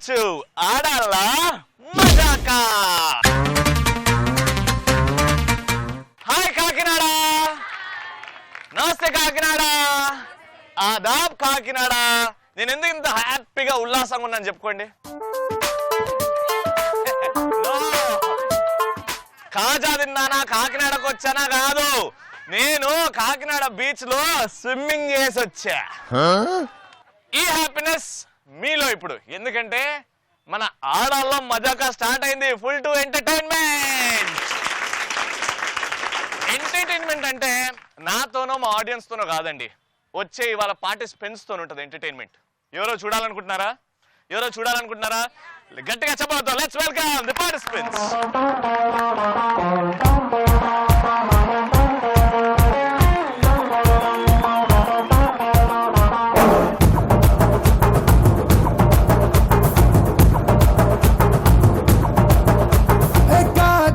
To Adala Majaka. Hi Kakinada, నమస్తే కాకినాడ, ఆదాబ్ కాకినాడ. నేను ఎందుకు ఇంత హ్యాపీగా ఉల్లాసంగా ఉన్నాను చెప్పుకోండి. కాజా తిన్నానా, కాకినాడకు వచ్చానా కాదు, నేను కాకినాడ బీచ్ లో స్విమ్మింగ్ చేసి వచ్చా. ఈ హ్యాపీనెస్ మీలో ఇప్పుడు, ఎందుకంటే మన ఆడాల్లో మజాకా స్టార్ట్ అయింది. Full to entertainment. ఎంటర్టైన్మెంట్ అంటే నాతోనో మా ఆడియన్స్ తోనో కాదండి, వచ్చే ఇవాళ పార్టిసిపెంట్స్ తో ఉంటుంది ఎంటర్టైన్మెంట్. ఎవరో చూడాలనుకుంటున్నారా? గట్టిగా చెప్పబోతాం. Let's welcome the participants.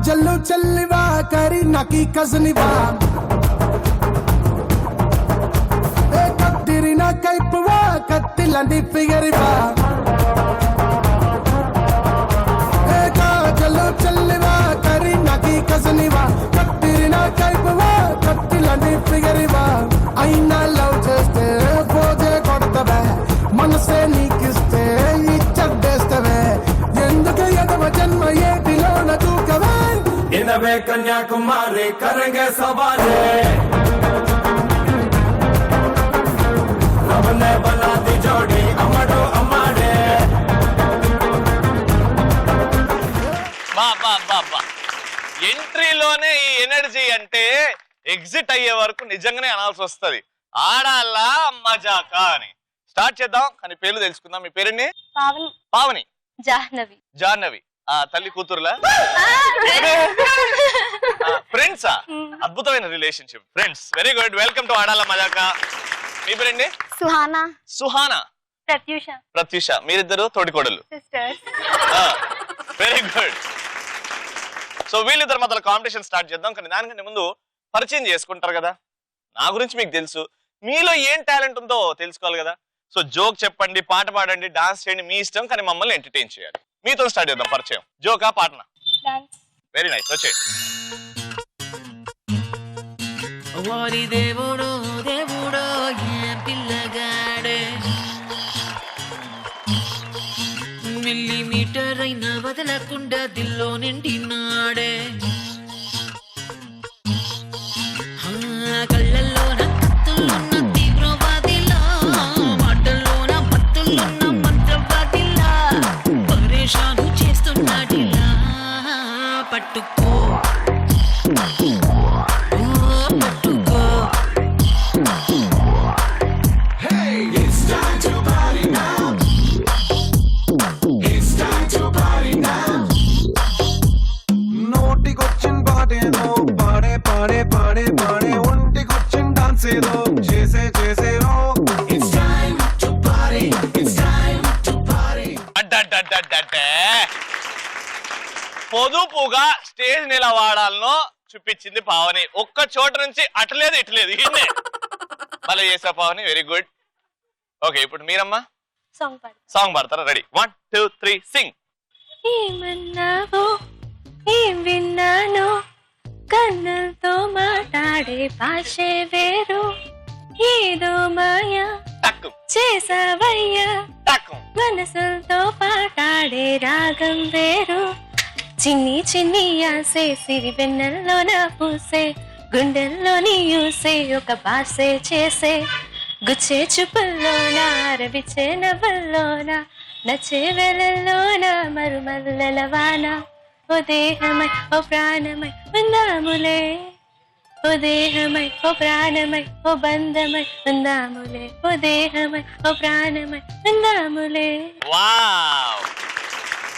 జల్లు చల్లివా కరి నకి కజనివా ఏ కత్తిరిన కైపువా కత్తిలంది ఫిగరివా ఏ జల్లు చల్లివా కరి నకి కజనివా కత్తిరిన కైపువా కత్తిలంది ఫిగరివా. అయినా లవ్ చేస్తే పోజే కొడతవే, మనసే నీకిస్తే ఇచ్చడ్డేస్తవే, ఎందుకు ఎదవ జన్మ ఏటిలోన దూకవే. इनवे कन्याकुमारी करेंगे सवारी, रब ने बना दी जोड़ी अमड़ो अमाड़े. బా ఎంట్రీలోనే ఈ ఎనర్జీ అంటే ఎగ్జిట్ అయ్యే వరకు నిజంగానే అనాల్సి వస్తుంది. ఆడాలా మజాకా అని. స్టార్ట్ చేద్దాం, కానీ పేర్లు తెలుసుకుందాం. మీ పేరండి? పావని. పావని. జాహ్నవి. జాహ్నవి. తల్లి కూతురులా? ఫ్రెండ్సా? అద్భుతమైన relationship. Friends, very good. Welcome to Adala Majaka. మీ పేరండి? సుహానా. సుహానా. ప్రత్యూష. ప్రత్యూష. మీరిద్దరు తోడికోడలు. సిస్టర్స్. Very good. సో వీళ్ళిద్దరు మధ్యలో కాంపిటీషన్ స్టార్ట్ చేద్దాం, కానీ దానికంటే ముందు పరిచయం చేసుకుంటారు కదా. నా గురించి మీకు తెలుసు, మీలో ఏం టాలెంట్ ఉందో తెలుసుకోవాలి కదా. సో జోక్ చెప్పండి, పాట పాడండి, డాన్స్ చేయండి, మీ ఇష్టం, కానీ మమ్మల్ని ఎంటర్టైన్ చేయాలి. మీతో స్టార్ట్ చేద్దాం పరిచయం. జోకా పాటనా? వెరీ నైస్, వచ్చేయండి. ఓరి దేవుడో దేవుడో ఏ పిల్లగాడే, మిల్లీమీటర్ అయినా వదలకుండా దిల్లో నిండినాడే, కళ్ళల్లోన కత్తులున్న తీవ్రవాదిలా, మాటల్లోన భక్తులున్న మంత్రవాదిలా, పరేషాను చేస్తున్నాడిలా. పట్టుకో పట్టుకో. నోటికొచ్చిన పాటేదో పాడే పాడే పాడే పాడే, ఒంటికొచ్చిన డాన్స్ ఏదో చేసే చేసేరో. పొదుపుగా స్టేజ్ నిలవాడాలనో చూపించింది పావని. ఒక్క చోట నుంచి అట్లేదు ఇట్లేదు, ఇన్నే మళ్ళీ చేసా పావని. Very good. ఓకే, ఇప్పుడు మీరమ్మా సాంగ్ పాడతారా? రెడీ, 1 2 3 సింగ్. ఏమన్నావో ఏం విన్నానో, కన్నులతో మాట్లాడే భాషే వేరు, ఏదో మాయా టక్కు చేసావయ్యా, టక్కు మనసులతో పాటాడే రాగం వేరు, చిన్ని చిన్ని ఆసే సిరి వెన్నెల్లోన పూసే, గుండెల్లోని యూసే ఒక బాసే చేసే, గుచ్చే చూపుల్లోన రవిచే నవ్వుల్లోన, నచ్చే వెలల్లోన మరుమల్లెల వాన, ఓ దేహమై ఓ ప్రాణమై ఉందాములే, ఓ దేహమై ఓ ప్రాణమై ఓ బంధమై ఉందాములే, ఓ దేహమై ఓ ప్రాణమై ఉందాములే. Wow,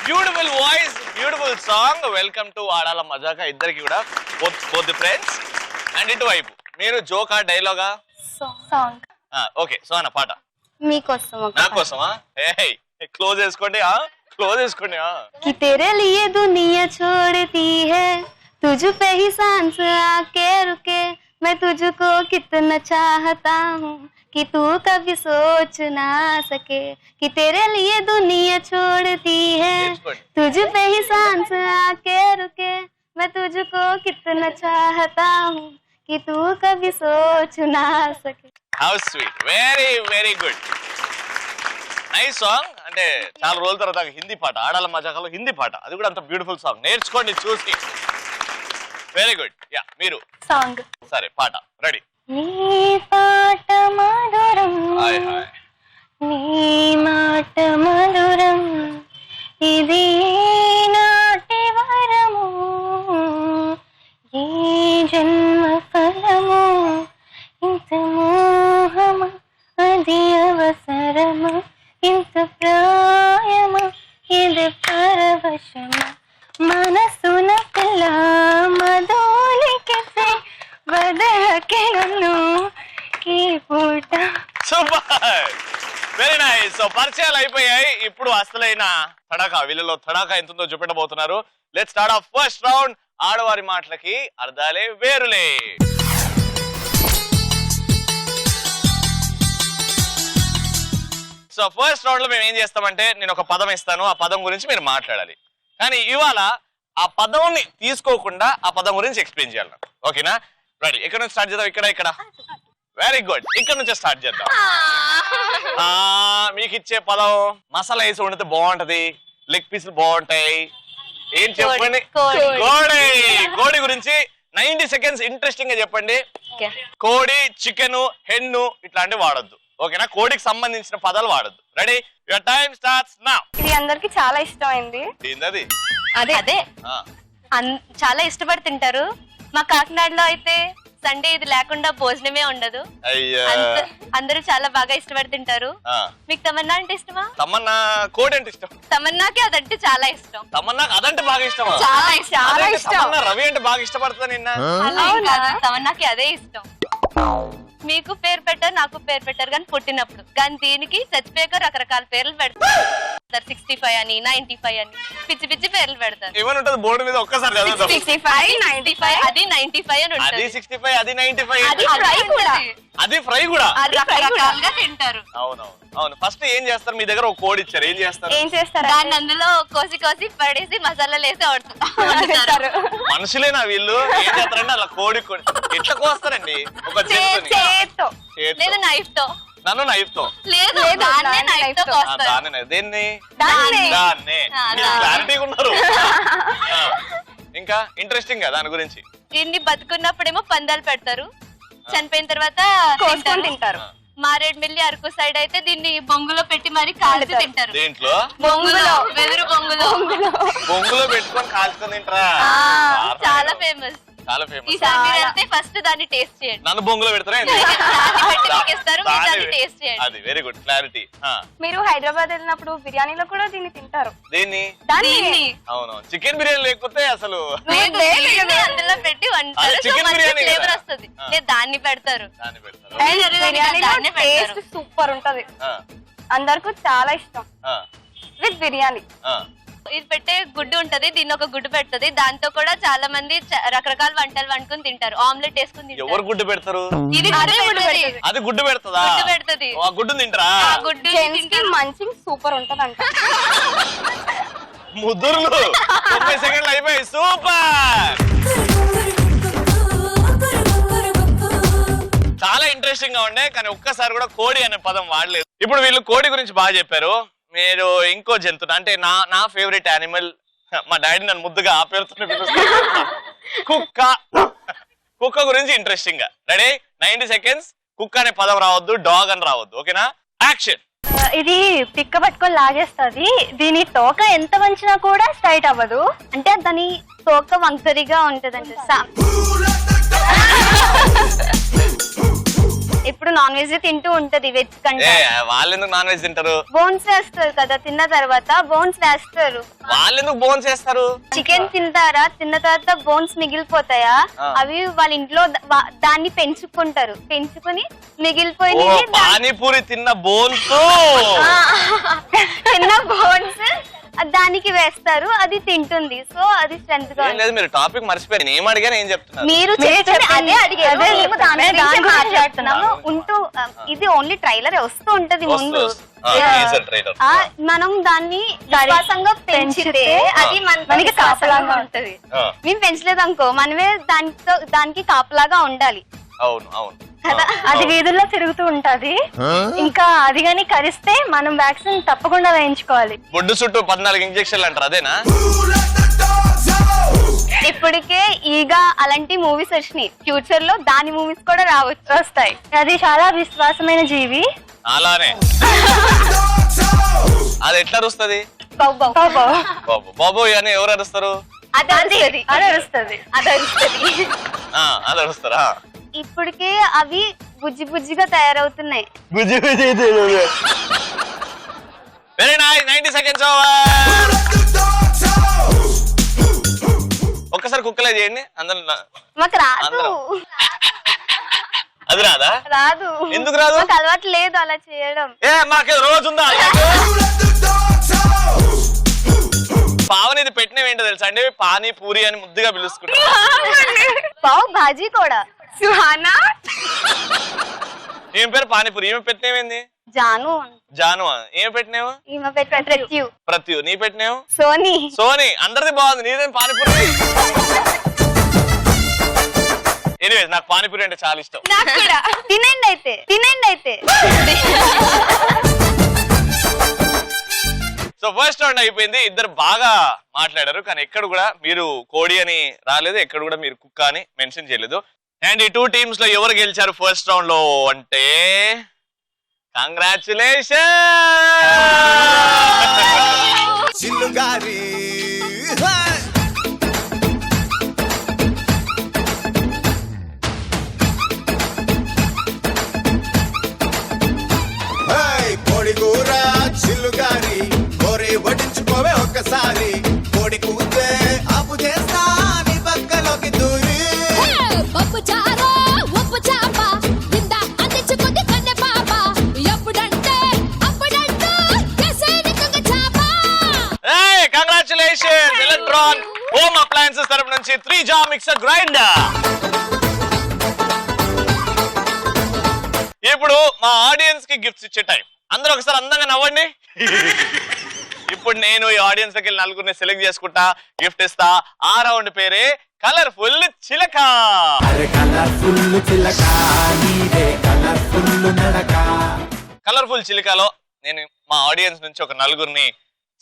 beautiful voice, beautiful song. Welcome to Adala Majaka. ఇద్దరికి కూడా బోత్ ది ఫ్రెండ్స్. అండ్ ఇటువైపు మీరు జోకా డైలాగా? సాంగ్. ఓకే, సో అన్న పాట మీకోసం. నా కోసమా? క్లోజ్ చేసుకోండి, క్లోజ్ చేసుకోండి. कि तेरे लिए दुनिया छोड़ती है, तुझ पे ही सांस आके रुके, मैं तुझको कितना चाहता हूँ, कि तू कभी सोच ना सके कि तेरे लिए दुनिया छोड़ती है It's good. तुझ पे ही सांस आके रुके मैं तुझको कितना चाहता हूँ कि तू कभी सोच ना सके how sweet, very very good, nice song. అంటే చాలా రోజుల తర్వాత హిందీ పాట, ఆడాల మజాకాలో హిందీ పాట, అది కూడా అంత బ్యూటిఫుల్ సాంగ్. నేర్చుకోండి చూసి. Very good. యా మీరు సాంగ్. సరే పాట రెడీ. నీ పాట మధురం హాయ్ హాయ్. నీ మాట మధురం ఇది నాటి వరము ఈ జన్మ ఫలము ఇంత మోహము అది అవసరము ఇంత ప్రాయము ఇది పరవశము మనసున పిల్ల మధులికితే వదలకే నన్ను ఈ పూట. Super, very nice. సో పరిచయాలు అయిపోయాయి, ఇప్పుడు అసలైన తడాకా, వీళ్ళలో తడాకా ఎంత ఉందో చూపెట్టబోతున్నారు. Let's start of first round. ఆడవారి మాటలకి అర్థాలే వేరులే. సో ఫస్ట్ రౌండ్ లో మేము ఏం చేస్తామంటే, నేను ఒక పదం ఇస్తాను, ఆ పదం గురించి మీరు మాట్లాడాలి. కానీ ఇవాళ ఆ పదంని తీసుకోకుండా ఆ పదం గురించి ఎక్స్ప్లెయిన్ చేయాలి. ఓకేనా? రెడీ. ఇక్కడ నుంచి స్టార్ట్ చేద్దాం. ఇక్కడ వెరీ గుడ్, ఇక్కడ నుంచే స్టార్ట్ చేద్దాం. మీకు ఇచ్చే పదం మసాలా వేసి వండితే బాగుంటది, లెగ్ పీసులు బాగుంటాయి. ఏం చెప్పండి? కోడి. కోడి గురించి 90 సెకండ్స్ ఇంట్రెస్టింగ్ గా చెప్పండి. కోడి, చికెన్, హెన్ను ఇట్లాంటివి వాడొద్దు. ఓకేనా? కోడికి సంబంధించిన పదాలు వాడొద్దు. Ready? Your time starts now. ఇది అందరికి చాలా ఇష్టమైంది. ఏందది? అదే చాలా ఇష్టపడి తింటారు. మా కాకినాడలో అయితే సండే ఇది లేకుండా భోజనమే ఉండదు. అయ్యా, అందరూ చాలా బాగా ఇష్టపడి తింటారు. మీకు తమన్నా అంటే ఇష్టమా? తమన్నా కోడి అంటే ఇష్టం. తమన్నాకి అదంటే చాలా ఇష్టం. తమన్నాకి అదంటే బాగా ఇష్టమా? చాలా ఇష్టం. తమన్నా రవి అంటే బాగా ఇష్టపడుతుందా నిన్న? తమన్నాకి అదే ఇష్టం. మీకు పేరు పెట్టారు, నాకు పేరు పెట్టారు, కానీ పుట్టినప్పుడు. కానీ దీనికి చచ్చిపోయాక రకరకాల పేర్లు పెడతారు. 65 అని, 95 అని, పిచ్చి పిచ్చి పేర్లు పెడతారు. ఏమని ఉంటుంది బోర్డు మీద? ఒక్కసారి చదువుతాం. 65, 95, అది 95 అని అది ఉంటుంది. 65, అది 95, అది ఫ్రై కూడా. అది ఫ్రై కూడా. అది రకరకాలుగా తింటారు. అవునవును అవును. ఫస్ట్ ఏం చేస్తారు? మీ దగ్గర ఒక కోడి ఇచ్చారు, ఏం చేస్తారు? దాన్ని అందులో కోసి కోసి పడేసి మసాలాలు వేసి వండుతారు. మనుషులేనా వీళ్ళు? ఏం చేస్తారంటే అలా కోడి ఎట్లా కోస్తారండి? ఒక చేత్తో లేదా నైఫ్ తో. నన్ను నైఫ్ తో లేదు, దాన్నే నైఫ్ తో కోస్తారు. దాన్ని దేన్ని? దాన్నే. క్లారిటీగా ఉన్నారు. ఇంకా ఇంట్రెస్టింగ్ గా దాని గురించి. దీన్ని బతుకున్నప్పుడేమో పందాలు పెడతారు, చనిపోయిన తర్వాత తింటారు. మారేడుమిల్లి, అరకు సైడ్ అయితే దీన్ని బొంగులో పెట్టి మరి కాల్చి తింటారు. దేంట్లో? బొంగులో, వెదురు బొంగులో. బొంగులో పెట్టుకొని కాల్చుకొని తింటారా? చాలా ఫేమస్. చాలా ఫేమస్. ఈసారి మీరు వెళ్తే ఫస్ట్ దాన్ని టేస్ట్ చేయండి. నన్ను బొంగులో పెడతారా? టేస్ట్ చేయండి. అది వెరీ గుడ్, క్లారిటీ. మీరు హైదరాబాద్ వెళ్ళినప్పుడు బిర్యానీలో కూడా దీన్ని తింటారు. దేన్ని? అవును, చికెన్ బిర్యానీ లేకపోతే అసలు అందులో పెట్టి వంటారు. చికెన్ బిర్యానీ ఫ్లేవర్ వస్తుంది. దాన్ని పెడతారు. దాన్ని పెడతారు. టేస్ట్ సూపర్ ఉంటది. అందరికి చాలా ఇష్టం విత్ బిర్యానీ. ఇది పెట్టే గుడ్డు ఉంటది, దీన్ని ఒక గుడ్డు పెడుతుంది. దాంతో కూడా చాలా మంది రకరకాల వంటలు వండుకుని తింటారు. ఆమ్లెట్ వేసుకుని తింటారు. ఎవరు గుడ్డు పెడతారు? ఇది అది గుడ్డు పెడతదా? గుడ్డు పెడుతుంది. ఆ గుడ్డు తింటారా? గుడ్డు మంచి సూపర్ ఉంటది అంట. ముద్దుర్లు 30 సెకండ్లు అయిపోయి. సూపర్, చాలా ఇంట్రెస్టింగ్ గా ఉండే. కానీ ఒక్కసారి కూడా కోడి అనే పదం వాడలేదు. ఇప్పుడు వీళ్ళు కోడి గురించి బాగా చెప్పారు. మీరు ఇంకో జంతువు అంటే నా ఫేవరెట్ యానిమల్, మా డాడీ నన్ను ముద్దుగా ఆ పేరుతో పిలుస్తారు, కుక్క. కుక్క గురించి ఇంట్రెస్టింగ్ గా. రెడీ? 90 సెకండ్స్. కుక్క అనే పదం రావద్దు, డాగ్ అని రావద్దు. ఓకేనా? యాక్షన్. ఇది పిక్క పట్టుకొని లాగేస్తుంది. దీని తోక ఎంత వంచినా కూడా స్ట్రైట్ అవ్వదు. అంటే దాని తోక వంకరిగా ఉంటదండి. ఇప్పుడు నాన్ వెజ్ తింటూ ఉంటది, వెజ్ కంటే. వాళ్ళు ఎందుకు నాన్ వెజ్ తింటారు? బోన్స్ వేస్తారు కదా, తిన్న తర్వాత బోన్స్ వేస్తారు. వాళ్ళు ఎందుకు బోన్స్ వేస్తారు? చికెన్ తింటారా, తిన్న తర్వాత బోన్స్ మిగిలిపోతాయా, అవి వాళ్ళ ఇంట్లో దాన్ని పెంచుకుంటారు. పెంచుకుని మిగిలిపోయి పానీపూరి తిన్న బోన్స్ తిన్న బోన్స్ దానికి వేస్తారు. వేస్తారు, అది తింటుంది. సో అది స్ట్రెంత్ గా ఏం లేదు, మీరు టాపిక్ మర్చిపోయారు. నేను ఏం అడిగాను ఏం చెప్తున్నారు? మీరు అదే అడిగారు, మేము దాని గురించి మాట్లాడుతున్నాము. ఉంటూ ఇది ఓన్లీ ట్రైలర్ వస్తూ ఉంటది ముందు. మనం దాన్ని విశ్వాసంగా పెంచితే అది మనకి కాపలాగా ఉంటది. మేము పెంచలేదు అనుకో, మనమే దానికి కాపలాగా ఉండాలి. అవును అవును కదా, అది వీధుల్లో తిరుగుతూ ఉంటది. ఇంకా అది గాని కరిస్తే మనం వ్యాక్సిన్ తప్పకుండా వేయించుకోవాలి. బొడ్డు చుట్టూ 14 ఇంజెక్షన్లు అంటారు అదేనా? ఇప్పటికే ఈగా అలాంటి మూవీస్ వచ్చినాయి, ఫ్యూచర్ లో దాని మూవీస్ కూడా వస్తాయి. అది చాలా విశ్వాసమైన జీవి. అలానే అది ఎట్లా అరుస్తుంది? బాబు అని ఎవరు అరుస్తారు? అది అరుస్తుంది. అది అరుస్తారా? ఇప్పటికే అవి బుజ్జి బుజ్జిగా తయారవుతున్నాయి. Very nice. 90 seconds ఒక్కసారి కుక్కలే చేయండి అందరూ. మాకు రాదు. అది రాదా? రాదు. ఎందుకు రాదు? మాకు అలవాటు లేదు అలా చేయడం. మాకు రోజు ఉందా? పావని ఇది పెట్టినవి ఏంటో తెలుసా అండి? పానీ పూరి అని ముద్దుగా పిలుచుకుంటా. పావ్ భాజీ కూడా. సుహానా ఏం పేరు? పానీపూరి. ఏమి పెట్టినవేంది? జాను. జాను. ఏమి పెట్టినావు? ఈమె ప్రత్యు. ప్రత్యు. నీ పెట్టినావు? సోనీ. సోనీ. అందరిది బాగుంది, నీదేం పానీపూరి? ఎనీవేస్ నాకు పానీపూరి అంటే చాలా ఇష్టం. తినండి అయితే. సో ఫస్ట్ రౌండ్ అయిపోయింది. ఇద్దరు బాగా మాట్లాడారు, కానీ ఎక్కడ కూడా మీరు కోడి అని రాలేదు, ఎక్కడ కూడా మీరు కుక్క అని మెన్షన్ చేయలేదు. అండ్ ఈ 2 టీమ్స్ లో ఎవరు గెలిచారు ఫస్ట్ రౌండ్ లో అంటే కంగ్రాచులేషన్. చిల్లుగారి కోడి కూర చిల్లుగారి కోరి వడ్డించుకోవే ఒక్కసారి. కోడి కూతే అప్పు చేస్తా నీ పక్కలోకి దూరి. పప్పు చారో ఉప్పు చాప కింద అందించుకుంది కన్నె పాప. ఎప్పుడంటే అప్పుడంటూ చేసేది దొంగ చాప. కంగ్రాచులేషన్. ఎలక్ట్రాన్ హోమ్ అప్లయన్సెస్ తరపు నుంచి 3 జార్ మిక్సర్ గ్రైండర్. ఇప్పుడు మా ఆడియన్స్ కి గిఫ్ట్స్ ఇచ్చే టైం. అందరూ ఒకసారి అందంగా నవ్వండి. ఇప్పుడు నేను ఈ ఆడియన్స్ దగ్గర నలుగురిని సెలెక్ట్ చేసుకుంటా, గిఫ్ట్ ఇస్తా. ఆ రౌండ్ పేరే కలర్ఫుల్ చిలక. కలర్ఫుల్ చిలకలో నేను మా ఆడియన్స్ నుంచి ఒక నలుగురిని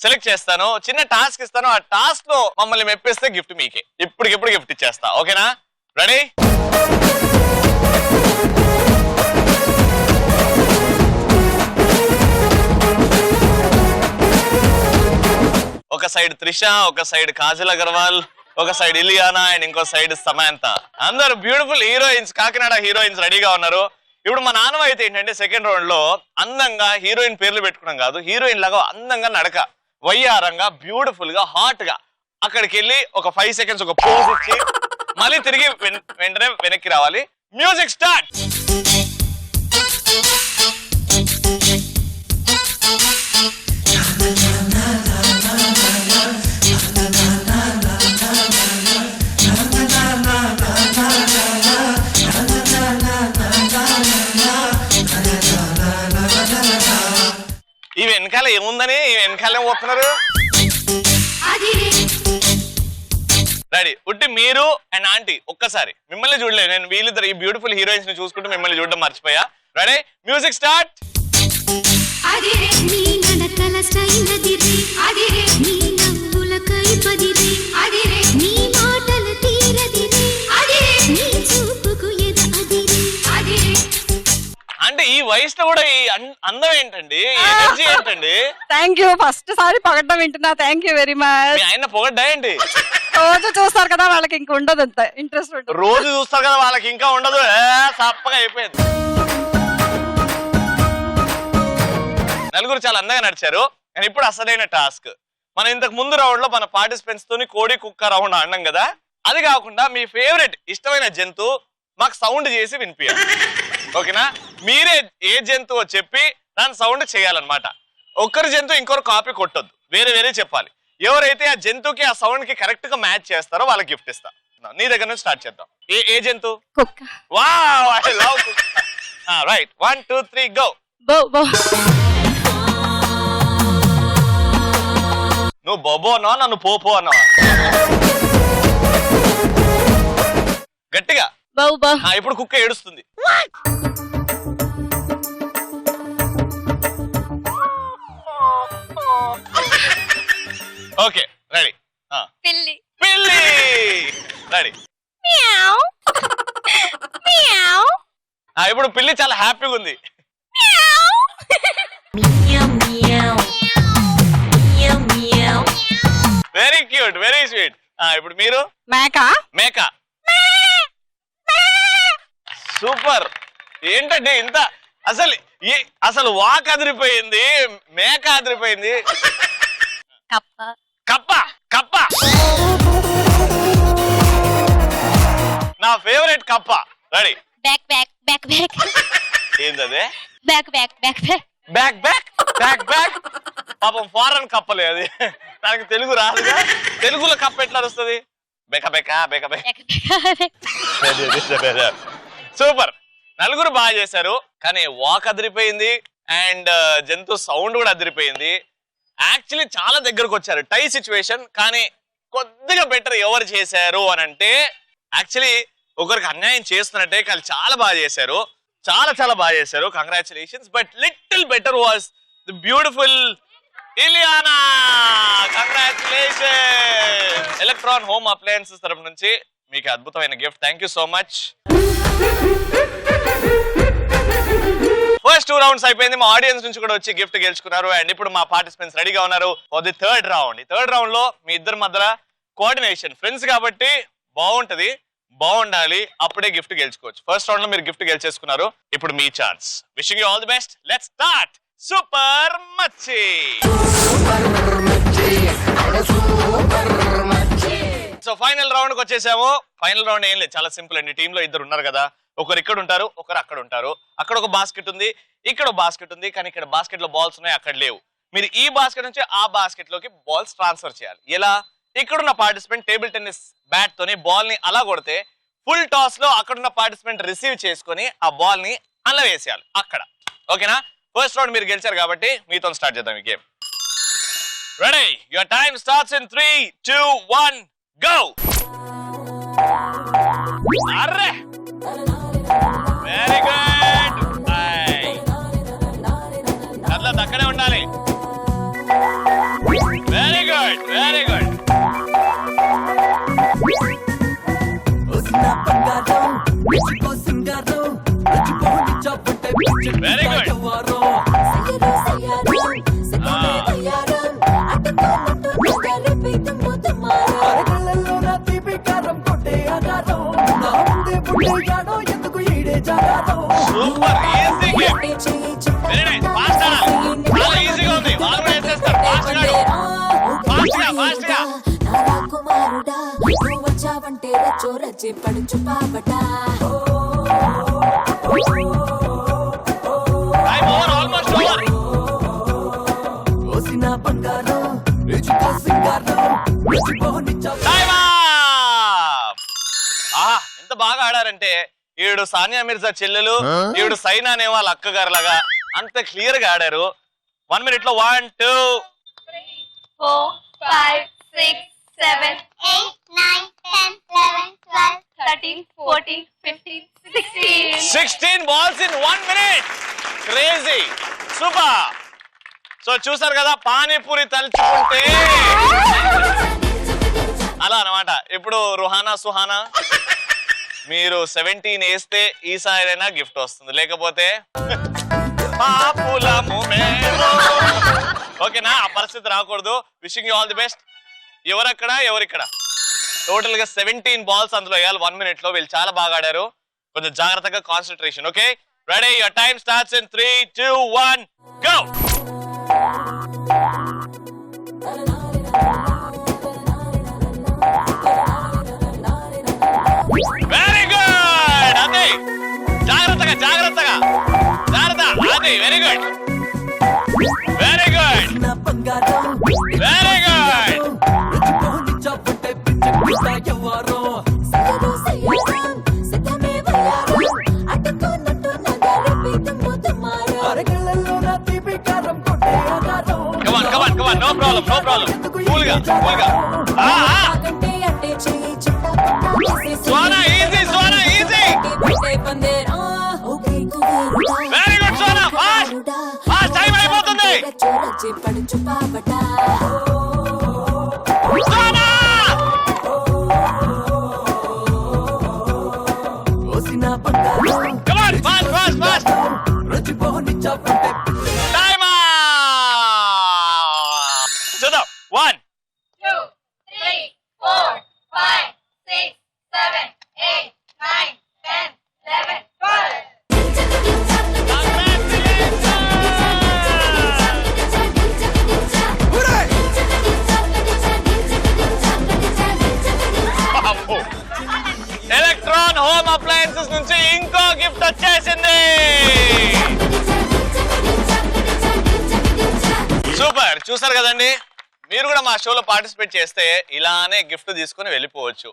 సెలెక్ట్ చేస్తాను. చిన్న టాస్క్ ఇస్తాను, ఆ టాస్క్ లో మమ్మల్ని మెప్పిస్తే గిఫ్ట్ మీకే. ఇప్పటికిప్పుడు గిఫ్ట్ ఇచ్చేస్తా. ఓకేనా? రెడీ? ఒక సైడ్ త్రిష, ఒక సైడ్ కాజల్ అగర్వాల్, ఒక సైడ్ ఇలియానా అండ్ ఇంకో సైడ్ సమాంత. అందరు బ్యూటిఫుల్ హీరోయిన్స్, కాకినాడ హీరోయిన్స్ రెడీగా ఉన్నారు. ఇప్పుడు మా నాన్న అయితే ఏంటంటే సెకండ్ రౌండ్ లో అందంగా హీరోయిన్ పేర్లు పెట్టుకోవడం కాదు, హీరోయిన్ లాగా అందంగా నడక, వయ్యారంగా, బ్యూటిఫుల్ గా, హాట్ గా అక్కడికి వెళ్ళి ఒక 5 seconds ఒక పోజ్ ఇచ్చి మళ్ళీ తిరిగి వెంటనే వెనక్కి రావాలి. Music start. ఈ వెనకాల ఏముందని వెనకాల పోతున్నారు? రెడీ? ఉట్టి మీరు అండ్ ఆంటీ ఒక్కసారి మిమ్మల్ని చూడలేదు. నేను వీళ్ళిద్దరు ఈ బ్యూటిఫుల్ హీరోయిన్స్ ని చూసుకుంటూ మిమ్మల్ని చూడడం మర్చిపోయా. రెడీ? Music start. అంటే ఈ వయసులో కూడా ఈ అందం ఏంటండి, ఎనర్జీ ఏంటండి? Thank you. ఫస్ట్ సారి పొగడ్డం వింటున్నా. Thank you very much. ఆయన పొగడ్డా ఏంటి? రోజు చూస్తారు కదా, వాళ్ళకి ఇంకా ఉండదు అంత ఇంట్రెస్ట్ ఉంటుంది. రోజు చూస్తారు కదా, వాళ్ళకి ఇంకా ఉండదు. సప్పగా అయిపోయింది. నలుగురు చాలా అందంగా నడిచారు. కానీ ఇప్పుడు అసలైన టాస్క్. మనం ఇంతకు ముందు రౌండ్ లో మన పార్టిసిపెంట్స్ తోని కోడి కుక్క రౌండ్ ఆడినాం కదా, అది కాకుండా మీ ఫేవరెట్ ఇష్టమైన జంతువు మాకు సౌండ్ చేసి వినిపించాలి. ఓకేనా? మీరే ఏ జంతువు చెప్పి దాని సౌండ్ చేయాలన్నమాట. ఒక్కరి జంతువు ఇంకొకరు కాపీ కొట్టొద్దు, వేరే వేరే చెప్పాలి. ఎవరైతే ఆ జంతువుకి ఆ సౌండ్ కి కరెక్ట్ గా మ్యాచ్ చేస్తారో వాళ్ళకి గిఫ్ట్ ఇస్తా. నీ దగ్గర నుంచి స్టార్ట్ చేద్దాం. ఏ జంతువు? కుక్క. వావ్, ఐ లవ్ కుక్క. Right, 1 2 3 go. బో బో. నువ్వు బొబో అన్నావా, నన్ను పోపో అన్నావా? గట్టిగా. బౌ బౌ. ఇప్పుడు కుక్క ఏడుస్తుంది. Okay, ready. పిల్లి. పిల్లి రెడీ. మియావ్ మియావ్ ఇప్పుడు పిల్లి చాలా హ్యాపీగా ఉంది. Very cute, very sweet. ఇప్పుడు మీరు? మేక. మేక. సూపర్. ఏంటంటే ఇంత అసలు వాక్ అదిరిపోయింది, మేక అదిరిపోయింది. కప్ప. కప్ప. కప్ప నా ఫేవరెట్ కప్ప. Ready. Back back back back. ఏంటదే? Back back back back. Back back back back. పాపం ఫారెన్ కప్పలే అది, దానికి తెలుగు రాదుగా. తెలుగులో కప్ప ఎట్లా వస్తుంది? బెక బెక బెక బెక. సూపర్. నలుగురు బాగా చేశారు, కానీ వాక్ అదిరిపోయింది అండ్ జంతు సౌండ్ కూడా అదిరిపోయింది. యాక్చువల్లీ చాలా దగ్గరకు వచ్చారు, టై సిచ్యువేషన్. కానీ కొద్దిగా బెటర్ ఎవరు చేశారు అని అంటే, యాక్చువల్లీ ఒకరికి అన్యాయం చేస్తున్నట్టే, కానీ చాలా బాగా చేశారు, చాలా చాలా బాగా చేశారు. Congratulations. But little better was the beautiful Ileana. Congratulations. Electron home appliances తరపు నుంచి మీకు అద్భుతమైన gift. Thank you so much. First 2 rounds అయిపోయింది. మా ఆడియన్స్ నుంచి కూడా వచ్చి గిఫ్ట్ గెలుచుకున్నారు. అండ్ ఇప్పుడు మా పార్టిసిపెంట్స్ రెడీగా ఉన్నారు ఫర్ ది థర్డ్ రౌండ్. ఈ థర్డ్ రౌండ్ లో మీ ఇద్దరి మధ్యలో కోఆర్డినేషన్, ఫ్రెండ్స్ కాబట్టి బాగుంటది, బాగుండాలి, అప్పుడే గిఫ్ట్ గెలుచుకోవచ్చు. ఫస్ట్ రౌండ్ లో మీరు గిఫ్ట్ గెలిచేసుకున్నారు. ఇప్పుడు మీ chance. Wishing you all the best. Let's start. Super మచ్చి. సో ఫైనల్ రౌండ్ కి వచ్చేసాము. ఫైనల్ రౌండ్ ఏం లేదు, చాలా సింపుల్ అండి. టీమ్ లో ఇద్దరు ఉన్నారు కదా, ఒకరు ఇక్కడ ఉంటారు, ఒకరు అక్కడ ఉంటారు. అక్కడ ఒక బాస్కెట్ ఉంది, ఇక్కడ ఒక బాస్కెట్ ఉంది, కానీ ఇక్కడ బాస్కెట్ లో బాల్స్ ఉన్నాయి, అక్కడ లేవు. మీరు ఈ బాస్కెట్ నుంచి ఆ బాస్కెట్ లోకి బాల్స్ ట్రాన్స్ఫర్ చేయాలి. ఎలా? ఇక్కడున్న పార్టిసిపెంట్ టేబుల్ టెన్నిస్ బ్యాట్ తోని బాల్ ని అలా కొడితే ఫుల్ టాస్ లో అక్కడున్న పార్టిసిపెంట్ రిసీవ్ చేసుకుని ఆ బాల్ ని అలా వేసేయాలి అక్కడ. ఓకేనా? ఫస్ట్ రౌండ్ మీరు గెలిచారు కాబట్టి మీతో స్టార్ట్ చేద్దాం ఈ game. Ready? Your time starts in 3 2 1 go. Array, very good. కదలదు, అక్కడే ఉండాలి. Very good, very good. Very good. Super, easy game. Very nice. Fast ఆడాలి, చాలా ఈజీగా ఉంది. వాళ్ళు కూడా వేసేస్తారు. ఫాస్ట్ ఆడు, ఫాస్ట్ గా, ఫాస్ట్ గా. కుమారుడా నువ్వు వచ్చావంటే రచ్చో రచ్చే పడుచు పాపటా. Time over, almost over. Time up. ఆహా, ఎంత బాగా ఆడారంటే, ఈవిడు సానియా మిర్జా చెల్లెలు, ఈవిడు సైనా అనే వాళ్ళ అక్కగారు లాగా అంత క్లియర్ గా ఆడారు. 1 మినిట్ లో 1 2 3 4 5 6 7 8 9 10 11 12 13 14 15 16 balls in 1 minute. Crazy. Super. So చూసారు కదా, పానీపూరి తలుచుకుంటే అలా అన్నమాట. ఇప్పుడు రుహానా సుహానా మీరు 17 వేస్తే ఈసారైనా గిఫ్ట్ వస్తుంది, లేకపోతే ఓకేనా? ఆ పరిస్థితి రాకూడదు. Wishing you all the best. ఎవరక్కడ ఎవరిక్కడ? టోటల్ గా 17 బాల్స్ అందులో వేయాలి 1 మినిట్ లో. వీళ్ళు చాలా బాగా ఆడారు, కొంచెం జాగ్రత్తగా concentration. Okay, ready? Your time starts in 3 2 1 go. Very good. అదే, జాగ్రత్తగా జాగ్రత్తగా జాగ్రత్త. అదే, very good, very good, very good. Come on no problem cool గా ఆగంటే అంటే చెయ్యి చుట్టా పట్టా వేసేసి సోనా ఈజీ పెట్టే పందేరా ఓకే కువేరుడా very good Sona fast time అయిపోతుంది రచ్చే పడుచు పావటా సోనా ఓసినా బంగారు కమాన్ ఫాస్ట్ రచిపోని చాపంటే టైమ్ చూద్దాం 1 2, 3, 4, 5, 6, 7, 8, 9, 10, 11, 12. ఎలక్ట్రాన్ హోమ్ అప్లయన్సెస్ నుంచి ఇంకో గిఫ్ట్ వచ్చేసింది. సూపర్, చూసారు కదండి. మీరు కూడా మా షోలో పార్టిసిపేట్ చేస్తే ఇలానే గిఫ్ట్ తీసుకుని వెళ్ళిపోవచ్చు.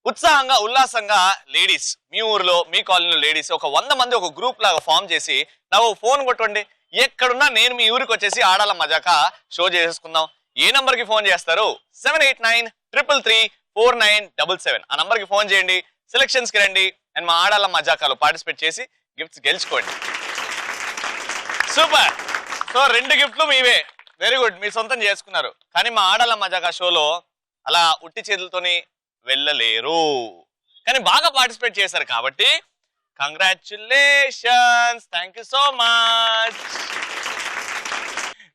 ఉత్సాహంగా ఉల్లాసంగా లేడీస్, మీ ఊర్లో మీ కాలనీలో లేడీస్ ఒక 100 మంది ఒక గ్రూప్ లాగా ఫామ్ చేసి నాకు ఫోన్ కొట్టండి. ఎక్కడున్నా నేను మీ ఊరికి వచ్చేసి ఆడాల మజాక షో చేసేసుకుందాం. ఏ నంబర్ కి ఫోన్ చేస్తారు? 7893334977 ఆ నంబర్ కి ఫోన్ చేయండి. సెలక్షన్స్ కి రండి అండ్ మా ఆడాల మజాకాలో పార్టిసిపేట్ చేసి గిఫ్ట్స్ గెలుచుకోండి. సూపర్. సో 2 గిఫ్ట్లు మీవే. వెరీ గుడ్, మీరు సొంతం చేసుకున్నారు. కానీ మా ఆడాల మజాకా షోలో అలా ఉట్టి చేతులతోని వెళ్ళలేరు. కానీ బాగా పార్టిసిపేట్ చేశారు కాబట్టి congratulations, thank you so much,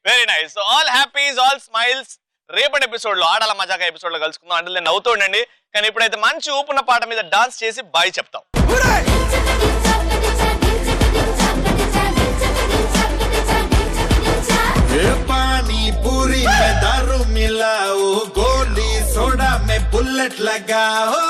very nice. So all happies, all smiles. రేపటి ఎపిసోడ్ లో ఆడాల మజాకా ఎపిసోడ్ లో కలుసుకుందాం. అంటే నేను నవ్వుతూ ఉండండి. కానీ ఇప్పుడైతే మంచి ఊపున్న పాట మీద డాన్స్ చేసి బాయ్ చెప్తాం. पानी पूरी में दारू मिलाओ, गोली सोडा में बुलेट लगाओ.